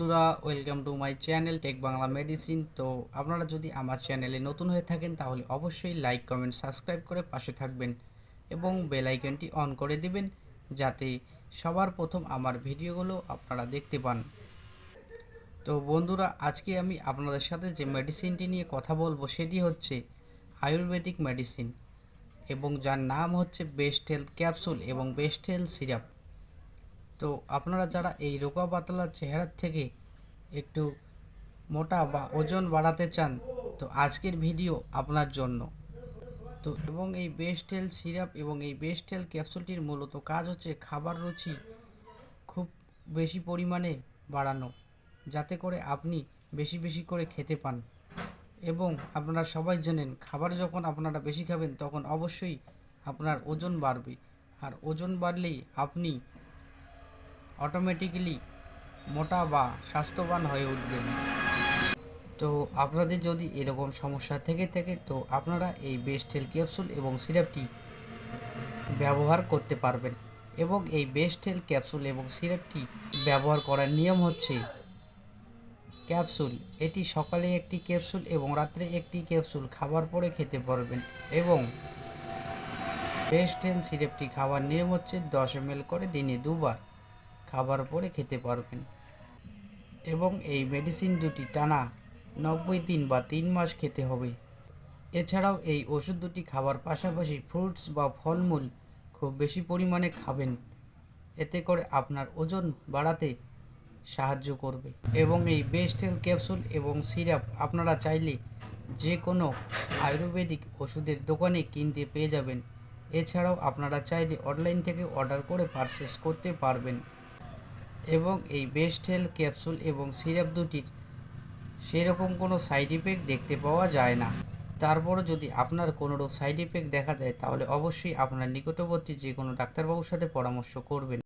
বন্ধুরা, welcome to my channel tech Bangla medicine. তো আপনারা যদি আমার চ্যানেলে নতুন হয়ে থাকেন তাহলে অবশ্যই লাইক কমেন্ট সাবস্ক্রাইব করে পাশে থাকবেন এবং বেল আইকনটি অন করে দিবেন যাতে সবার প্রথম আমার ভিডিওগুলো আপনারা দেখতে পান। তো বন্ধুরা, আজকে আমি আপনাদের সাথে যে মেডিসিনটি নিয়ে কথা বলবো সেটি হচ্ছে আয়ুর্বেদিক মেডিসিন এবং যার নাম হচ্ছে বেস্ট হেলথ ক্যাপসুল এবং বেস্ট হেলথ সিরাপ। তো আপনারা যারা এই রোগা পাতলা চেহারার থেকে একটু মোটা বা ওজন বাড়াতে চান, তো আজকের ভিডিও আপনার জন্য। তো এবং এই বেস্ট হেলথ সিরাপ এবং এই বেস্ট হেলথ ক্যাপসুলটির মূলত কাজ হচ্ছে খাবার রুচি খুব বেশি পরিমাণে বাড়ানো, যাতে করে আপনি বেশি বেশি করে খেতে পান। এবং আপনারা সবাই জানেন, খাবার যখন আপনারা বেশি খাবেন তখন অবশ্যই আপনার ওজন বাড়বে, আর ওজন বাড়লেই আপনি অটোমেটিক্যালি মোটা বা স্বাস্থ্যবান হয়ে উঠবেন। তো আপনাদের যদি এরকম সমস্যা থেকে থাকে তো আপনারা এই বেস্ট হেলথ ক্যাপসুল এবং সিরাপটি ব্যবহার করতে পারবেন। এবং এই বেস্ট হেলথ ক্যাপসুল এবং সিরাপটি ব্যবহার করার নিয়ম হচ্ছে, ক্যাপসুল এটি সকালে একটি ক্যাপসুল এবং রাত্রে একটি ক্যাপসুল খাবার পরে খেতে পারবেন। এবং বেস্ট হেলথ সিরাপটি খাওয়ার নিয়ম হচ্ছে 10 ml করে দিনে 2 বার খাবার পরে খেতে পারবেন। এবং এই মেডিসিন দুটি টানা 90 দিন বা 3 মাস খেতে হবে। এছাড়াও এই ওষুধ দুটি খাবার পাশাপাশি ফ্রুটস বা ফলমূল খুব বেশি পরিমাণে খাবেন, এতে করে আপনার ওজন বাড়াতে সাহায্য করবে। এবং এই বেস্ট হেলথ ক্যাপসুল এবং সিরাপ আপনারা চাইলে যে কোনো আয়ুর্বেদিক ওষুধের দোকানে কিনতে পেয়ে যাবেন। এছাড়াও আপনারা চাইলে অনলাইন থেকে অর্ডার করে পারচেস করতে পারবেন। এবং এই বেস্ট হেলথ ক্যাপসুল এবং সিরাপ দুটির সেরকম কোনো সাইড ইফেক্ট দেখতে পাওয়া যায় না। তারপরও যদি আপনার কোনো সাইড ইফেক্ট দেখা যায় তাহলে অবশ্যই আপনার নিকটবর্তী যে কোনো ডাক্তারবাবুর সাথে পরামর্শ করবেন।